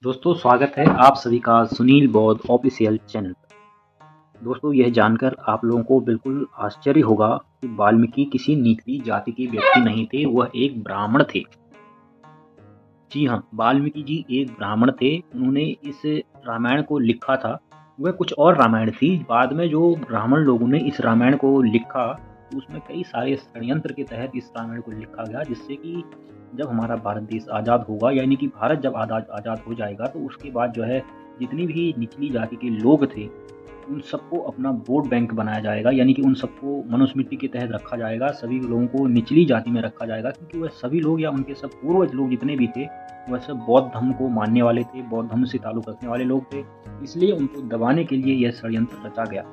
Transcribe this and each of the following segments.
दोस्तों स्वागत है आप सभी का सुनील बौद्ध ऑफिशियल चैनल पर। दोस्तों यह जानकर आप लोगों को बिल्कुल आश्चर्य होगा कि वाल्मीकि किसी निचली जाति के व्यक्ति नहीं थे, वह एक ब्राह्मण थे। जी हाँ, वाल्मीकि जी एक ब्राह्मण थे। उन्होंने इस रामायण को लिखा था। वह कुछ और रामायण थी। बाद में जो ब्राह्मण लोगों ने इस रामायण को लिखा, तो उसमें कई सारे षड्यंत्र के तहत इस रामायण को लिखा गया, जिससे कि जब हमारा भारत देश आज़ाद होगा, यानी कि भारत जब आज़ाद हो जाएगा, तो उसके बाद जो है जितनी भी निचली जाति के लोग थे, उन सबको अपना वोट बैंक बनाया जाएगा, यानी कि उन सबको मनुस्मृति के तहत रखा जाएगा। सभी लोगों को निचली जाति में रखा जाएगा, क्योंकि वह सभी लोग या उनके सब पूर्वज लोग जितने भी थे, वह सब बौद्ध धर्म को मानने वाले थे, बौद्ध धर्म से ताल्लुक़ रखने वाले लोग थे। इसलिए उनको दबाने के लिए यह षड्यंत्र रचा गया।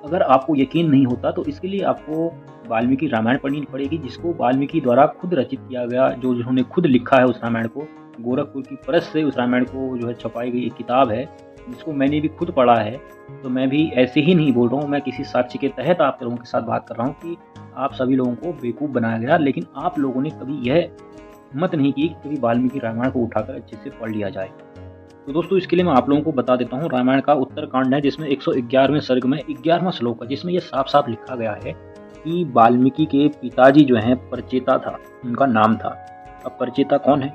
अगर आपको यकीन नहीं होता तो इसके लिए आपको वाल्मीकि रामायण पढ़नी पड़ेगी, जिसको वाल्मीकि द्वारा खुद रचित किया गया, जो जिन्होंने खुद लिखा है उस रामायण को। गोरखपुर की प्रेस से उस रामायण को जो है छपाई गई एक किताब है, जिसको मैंने भी खुद पढ़ा है। तो मैं भी ऐसे ही नहीं बोल रहा हूँ, मैं किसी साक्ष्य के तहत आप लोगों के साथ बात कर रहा हूँ कि आप सभी लोगों को बेवकूफ़ बनाया गया, लेकिन आप लोगों ने कभी यह हिम्मत नहीं की कि वाल्मीकि रामायण को उठाकर अच्छे से पढ़ लिया जाए। तो दोस्तों इसके लिए मैं आप लोगों को बता देता हूँ। रामायण का उत्तरकांड है, जिसमें 111वें सर्ग में 11वां श्लोक है, जिसमें यह साफ साफ लिखा गया है कि वाल्मीकि के पिताजी जो हैं परचेता था, उनका नाम था। अब परचेता कौन है,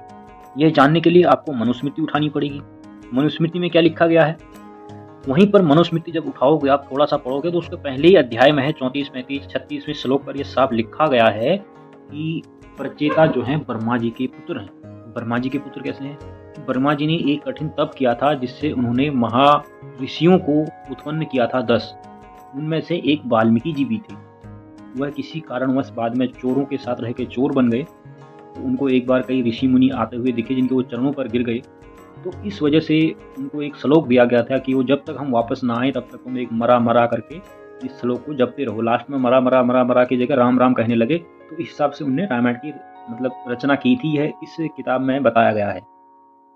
यह जानने के लिए आपको मनुस्मृति उठानी पड़ेगी। मनुस्मृति में क्या लिखा गया है, वहीं पर मनुस्मृति जब उठाओगे, आप थोड़ा सा पढ़ोगे, तो उसके पहले ही अध्याय में है 34, 35, 36वें श्लोक पर यह साफ लिखा गया है कि परचेता जो है ब्रह्मा जी के पुत्र हैं। ब्रह्मा जी के पुत्र कैसे हैं? ब्रह्मा जी ने एक कठिन तप किया था, जिससे उन्होंने महा ऋषियों को उत्पन्न किया था 10। उनमें से एक वाल्मीकि जी भी थे। वह किसी कारणवश बाद में चोरों के साथ रह के चोर बन गए। तो उनको एक बार कई ऋषि मुनि आते हुए दिखे, जिनके वो चरणों पर गिर गए। तो इस वजह से उनको एक श्लोक दिया गया था कि वो जब तक हम वापस ना आए, तब तक तुम एक मरा मरा करके इस श्लोक को जपते रहो। लास्ट में मरा मरा मरा मरा की जगह राम राम कहने लगे। तो इस हिसाब से उनने रामायण की रचना की थी, है इस किताब में बताया गया है।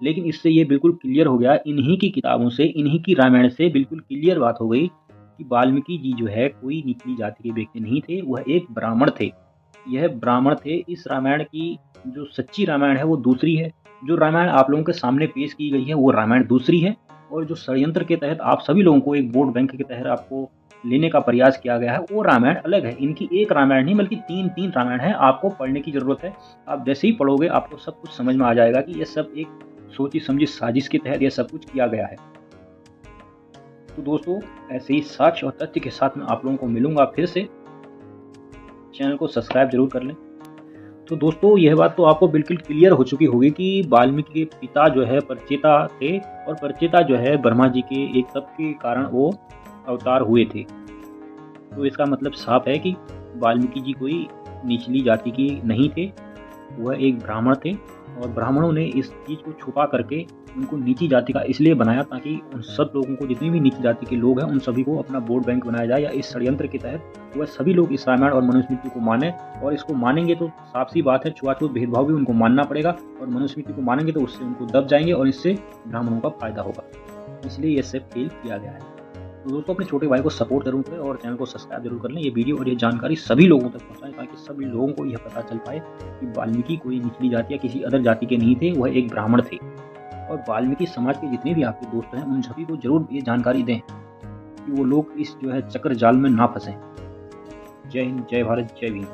लेकिन इससे ये बिल्कुल क्लियर हो गया, इन्हीं की किताबों से, इन्हीं की रामायण से बिल्कुल क्लियर बात हो गई कि वाल्मीकि जी जो है कोई निचली जाति के व्यक्ति नहीं थे, वह एक ब्राह्मण थे। यह ब्राह्मण थे। इस रामायण की जो सच्ची रामायण है वो दूसरी है। जो रामायण आप लोगों के सामने पेश की गई है वो रामायण दूसरी है। और जो षड्यंत्र के तहत आप सभी लोगों को एक वोट बैंक के तहत आपको लेने का प्रयास किया गया है, वो रामायण अलग है। इनकी एक रामायण नहीं बल्कि तीन रामायण है। आपको पढ़ने की जरूरत है। आप जैसे ही पढ़ोगे आपको सब कुछ समझ में आ जाएगा कि यह सब एक सोची समझी साजिश के तहत यह सब कुछ किया गया है। तो दोस्तों ऐसे ही साक्ष्य और तथ्य के साथ में आप लोगों को मिलूंगा फिर से। चैनल को सब्सक्राइब जरूर कर लें। तो दोस्तों यह बात तो आपको बिल्कुल क्लियर हो चुकी होगी कि वाल्मीकि के पिता जो है परचेता थे, और परचेता जो है ब्रह्मा जी के एक तप के कारण वो अवतार हुए थे। तो इसका मतलब साफ है कि वाल्मीकि जी कोई निचली जाति के नहीं थे, वह एक ब्राह्मण थे। और ब्राह्मणों ने इस चीज़ को छुपा करके उनको नीची जाति का इसलिए बनाया, ताकि उन सब लोगों को, जितनी भी नीची जाति के लोग हैं, उन सभी को अपना वोट बैंक बनाया जाए, या इस षड्यंत्र के तहत वह सभी लोग इस रामायण और मनुस्मृति को माने। और इसको मानेंगे तो साफ सी बात है, छुआछूत भेदभाव भी उनको मानना पड़ेगा, और मनुस्मृति को मानेंगे तो उससे उनको दब जाएंगे, और इससे ब्राह्मणों का फायदा होगा। इसलिए यह सब खेल किया गया है। तो दोस्तों अपने छोटे भाई को सपोर्ट जरूर करें और चैनल को सब्सक्राइब जरूर कर लें। ये वीडियो और ये जानकारी सभी लोगों तक पहुंचाएं, ताकि सभी लोगों को यह पता चल पाए कि वाल्मीकि कोई निचली जाति या किसी अदर जाति के नहीं थे, वह एक ब्राह्मण थे। और वाल्मीकि समाज के जितने भी आपके दोस्त हैं, उन सभी को जरूर ये जानकारी दें कि वो लोग इस जो है चक्र जाल में ना फंसें। जय हिंद, जय भारत, जय भीम।